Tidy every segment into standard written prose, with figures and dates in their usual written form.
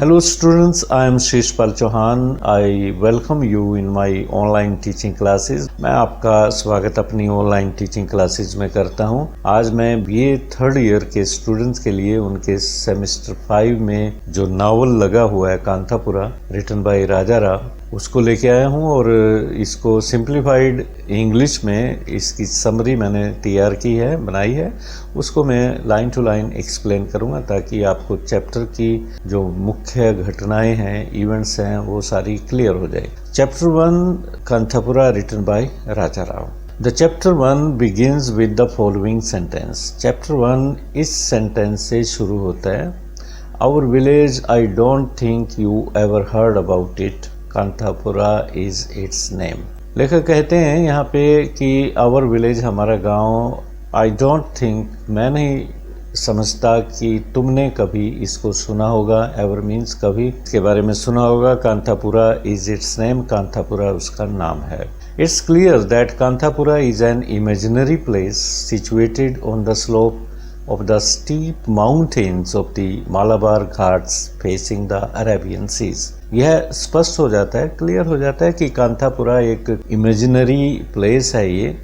Hello students, I am Shishpal Chauhan. I welcome you in my online teaching classes. मैं आपका स्वागत अपनी online teaching classes में करता हूं। आज मैं बीए थर्ड ईयर के स्टूडेंट्स के लिए उनके सेमेस्टर 5 में जो नावल लगा हुआ है कांथापुरा रिटन बाय राजा राव, उसको लेके आया हूं और इसको सिंप्लीफाइड इंग्लिश में इसकी समरी मैंने तैयार की है, बनाई है। उसको मैं लाइन टू लाइन एक्सप्लेन करूंगा ताकि आपको चैप्टर की जो मुख्य घटनाएं हैं, इवेंट्स हैं, वो सारी क्लियर हो जाए। Chapter 1 Kanthapura written by Raja Rao. The chapter 1 begins with the following sentence. Chapter 1 इस सेंटेंस से शुरू होता है, Our village, I don't think you ever heard about it. Kanthapura is its name. लेखक कहते हैं यहाँ पे कि आवर विलेज हमारा गांव, आई डोंट थिंक मैं नहीं समझता कि तुमने कभी इसको सुना होगा। एवर मीन्स कभी इसके बारे में सुना होगा। Kanthapura is it's name, Kanthapura उसका नाम है। It's clear that Kanthapura is an imaginary place situated on the slope of the steep mountains of the Malabar Ghats facing the Arabian Seas. यह स्पष्ट हो जाता है, क्लियर हो जाता है कि कांथापुरा एक इमेजिनरी प्लेस है ये,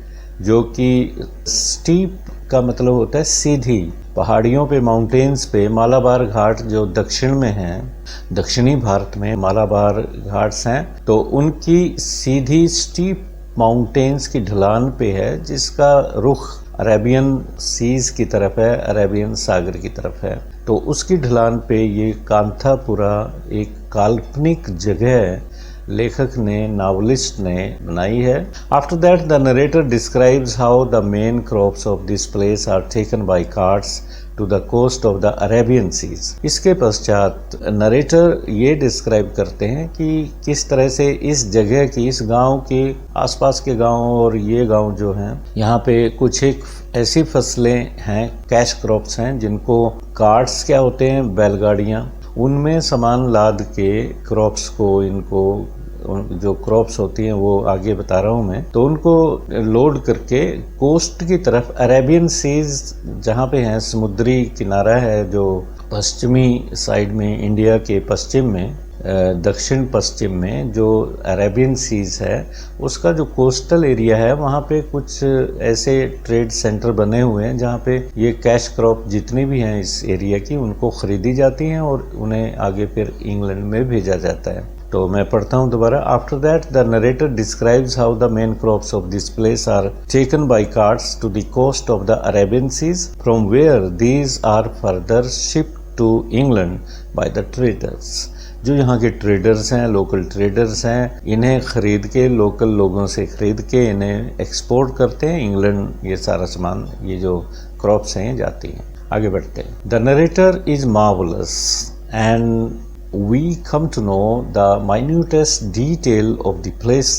जो कि स्टीप का मतलब होता है सीधी, पहाड़ियों पे, माउंटेन्स पे। मालाबार घाट जो दक्षिण में हैं, दक्षिणी भारत में मालाबार घाट्स हैं, तो उनकी सीधी स्टीप माउंटेन्स की ढलान पे है, जिसका रुख अरेबियन सीज की तरफ है, अरेबियन सागर की तरफ है। तो उसकी ढलान पे ये कांथापुरा एक काल्पनिक जगह लेखक ने, नावलिस्ट ने बनाई है। After that the narrator describes how the main crops of this place are taken by carts to the coast of the Arabian seas. इसके पश्चात नरेटर ये डिस्क्राइब करते हैं कि किस तरह से इस जगह की, इस गांव के आसपास के गांव और ये गांव जो हैं, यहाँ पे कुछ एक ऐसी फसलें हैं, कैश क्रॉप्स हैं, जिनको कार्ट्स क्या होते हैं, बैलगाड़ियाँ, उनमें सामान लाद के क्रॉप्स को, इनको जो क्रॉप्स होती हैं वो आगे बता रहा हूँ मैं, तो उनको लोड करके कोस्ट की तरफ, अरेबियन सीज जहाँ पे हैं, समुद्री किनारा है जो पश्चिमी साइड में, इंडिया के पश्चिम में, दक्षिण पश्चिम में जो अरेबियन सीज है, उसका जो कोस्टल एरिया है, वहाँ पे कुछ ऐसे ट्रेड सेंटर बने हुए हैं जहाँ पे ये कैश क्रॉप जितनी भी हैं इस एरिया की, उनको खरीदी जाती हैं और उन्हें आगे फिर इंग्लैंड में भेजा जाता है। तो मैं पढ़ता हूँ दोबारा। After that the narrator describes how the main crops of this place are taken by carts to the coast of the Arabian seas, from where these are further shipped to England by the traders. जो यहाँ के traders हैं, local traders हैं, इन्हें खरीद के, local लोगों से खरीद के इन्हें एक्सपोर्ट करते हैं इंग्लैंड। ये सारा सामान, ये जो क्रॉप्स हैं, जाती हैं। आगे बढ़ते हैं। The narrator is marvellous and we come to know the minutest detail of the place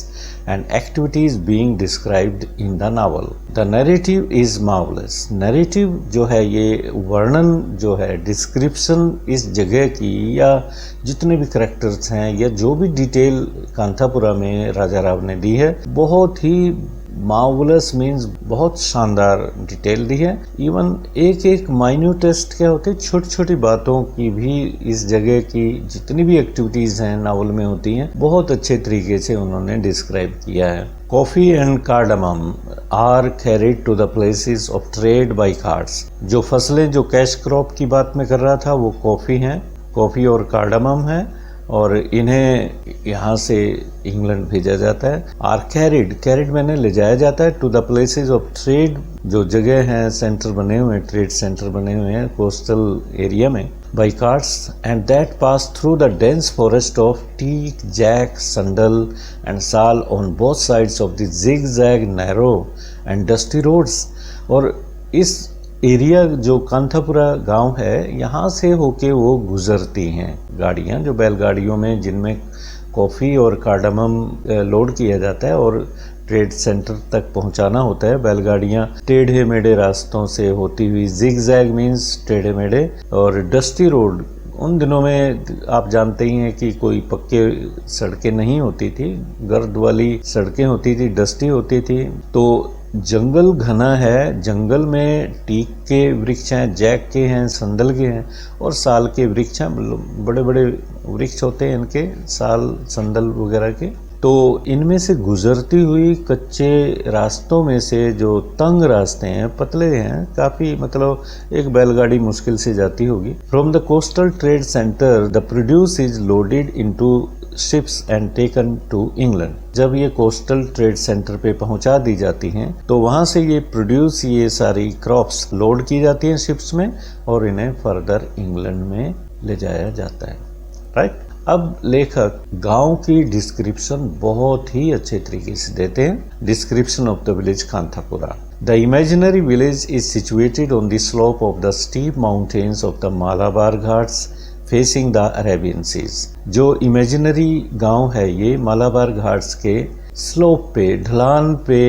and activities being described in the novel. The narrative is marvelous. Narrative जो है, ये वर्णन जो है, डिस्क्रिप्शन इस जगह की, या जितने भी करेक्टर्स हैं, या जो भी डिटेल कांथापुरा में राजा राव ने दी है, बहुत ही मार्वलस मीन्स बहुत शानदार डिटेल दी है। इवन एक एक माइन्यूटेस्ट क्या होते हैं, छोटी छोटी बातों की भी इस जगह की जितनी भी एक्टिविटीज़ हैं नावल में होती हैं, बहुत अच्छे तरीके से उन्होंने डिस्क्राइब किया है। Coffee and cardamom are carried to the places of trade by carts. जो फसलें, जो कैश क्रॉप की बात मैं कर रहा था, वो कॉफ़ी हैं, कॉफ़ी और कार्डमम है, और इन्हें यहाँ से इंग्लैंड भेजा जाता है। आर कैरिड मैंने ले जाया जाता है, to the places of trade, जो जगह हैं, सेंटर बने हुए हैं, ट्रेड सेंटर बने हुए हैं कोस्टल एरिया में, by carts, and that pass through the dense forest of teak, jack, sandal and sal on both sides of the zigzag, narrow and dusty roads. और इस एरिया जो कांथापुरा गांव है, यहाँ से होके वो गुजरती हैं गाड़ियाँ, जो बैलगाड़ियों में, जिनमें कॉफ़ी और कार्डमम लोड किया जाता है और ट्रेड सेंटर तक पहुंचाना होता है। बैलगाड़ियां टेढ़े मेढ़े रास्तों से होती हुई, जिग जैग मीन्स टेढ़े मेढ़े, और डस्टी रोड, उन दिनों में आप जानते ही हैं कि कोई पक्के सड़कें नहीं होती थी, गर्द वाली सड़कें होती थी, डस्टी होती थी। तो जंगल घना है, जंगल में टीक के वृक्ष हैं, जैक के हैं, संदल के हैं और साल के वृक्ष हैं। बड़े बड़े वृक्ष होते हैं इनके, साल संदल वगैरह के। तो इनमें से गुजरती हुई कच्चे रास्तों में से जो तंग रास्ते हैं, पतले हैं काफ़ी, मतलब एक बैलगाड़ी मुश्किल से जाती होगी। From the coastal trade centre the produce is loaded into ships and taken to England. जब ये कोस्टल ट्रेड सेंटर पे पहुंचा दी जाती हैं तो वहां से ये प्रोड्यूस, ये सारी क्रॉप्स लोड की जाती हैं शिप्स में और इन्हें फर्दर इंग्लैंड में ले जाया जाता है। राइट। अब लेखक गांव की डिस्क्रिप्शन बहुत ही अच्छे तरीके से देते हैं। Description of the village Kanthapura. The imaginary village is situated on the slope of the steep mountains of the Malabar Ghats facing the Arabian seas. जो इमेजिनरी गांव है ये मालाबार घाट्स के स्लोप पे, ढलान पे,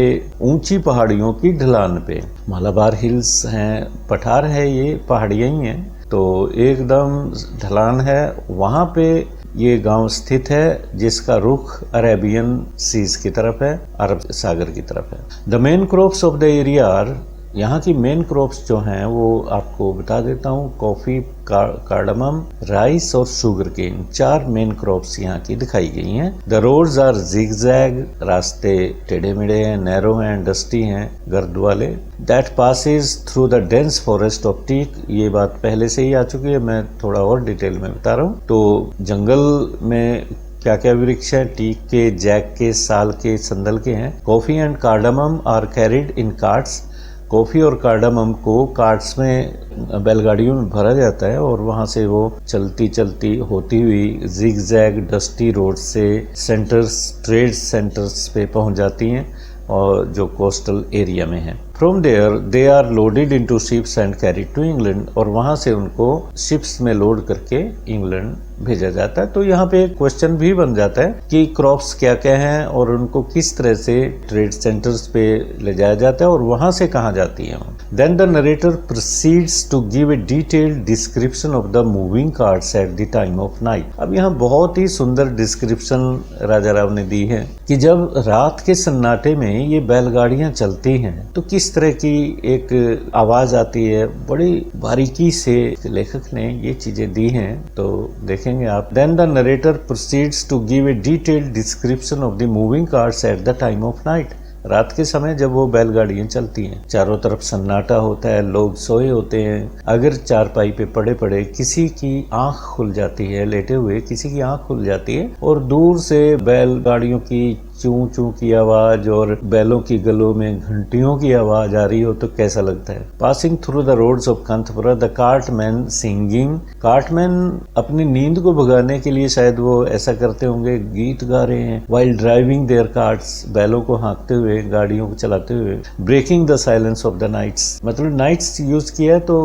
ऊंची पहाड़ियों की ढलान पे, मालाबार हिल्स हैं, पठार है, ये पहाड़ियाँ ही हैं, तो एकदम ढलान है, वहाँ पे ये गांव स्थित है जिसका रुख अरेबियन सीज की तरफ है, अरब सागर की तरफ है। The main crops of the area are, यहाँ की मेन क्रॉप्स जो हैं वो आपको बता देता हूँ, कॉफ़ी, कार्डमम, राइस और शुगर केन, 4 मेन क्रॉप्स यहाँ की दिखाई गई हैं। द रोड्स आर जिगजैग, रास्ते टेढ़े मेढ़े हैं, नैरो हैं, डस्टी हैं, गर्द वाले। That passes through the dense forest of teak, ये बात पहले से ही आ चुकी है, मैं थोड़ा और डिटेल में बता रहा हूँ। तो जंगल में क्या क्या वृक्ष हैं? टीक के, जैक के, साल के, संदल के हैं। Coffee and cardamom are carried in carts, coffee और कार्डमम को कार्ट्स में, बैलगाड़ियों में भरा जाता है और वहाँ से वो चलती चलती होती हुई जिगजैग डस्टी रोड से ट्रेड सेंटर्स पे पहुँच जाती हैं और जो कोस्टल एरिया में है। From there they are loaded into ships and carried to England, और वहाँ से उनको शिप्स में लोड करके इंग्लैंड भेजा जाता है। तो यहाँ पे एक क्वेश्चन भी बन जाता है कि क्रॉप्स क्या क्या हैं और उनको किस तरह से ट्रेड सेंटर्स पे ले जाया जाता है और वहाँ से कहाँ जाती हैं। Then the narrator proceeds to give a detailed description of the moving carts at the time of night. अब यहाँ बहुत ही सुंदर डिस्क्रिप्शन राजा राव ने दी है कि जब रात के सन्नाटे में ये बैलगाड़ियाँ चलती हैं तो किस तरह की एक आवाज आती है। बड़ी बारीकी से लेखक ने ये चीजें दी हैं, तो देखेंगे आप। Then the narrator proceeds to give a detailed description of the moving cars at the time of night. रात के समय जब वो बैलगाड़ियां चलती हैं, चारों तरफ सन्नाटा होता है, लोग सोए होते हैं, अगर चारपाई पे पड़े पड़े किसी की आंख खुल जाती है, लेटे हुए किसी की आंख खुल जाती है और दूर से बैलगाड़ियों की चूं चूं की आवाज और बैलों की गलों में घंटियों की आवाज आ रही हो तो कैसा लगता है। Passing through the roads of Kanthapura the cartman singing, cartman अपनी नींद को भगाने के लिए शायद वो ऐसा करते होंगे, गीत गा रहे हैं। वाइल ड्राइविंग देयर कार्ट्स, बैलों को हाँकते हुए, गाड़ियों को चलाते हुए। Breaking the silence of the nights, मतलब नाइट्स यूज किया है तो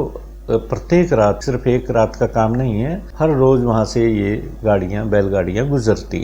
प्रत्येक रात, सिर्फ एक रात का काम नहीं है, हर रोज वहां से ये गाड़ियां, बैलगाड़ियां गुजरती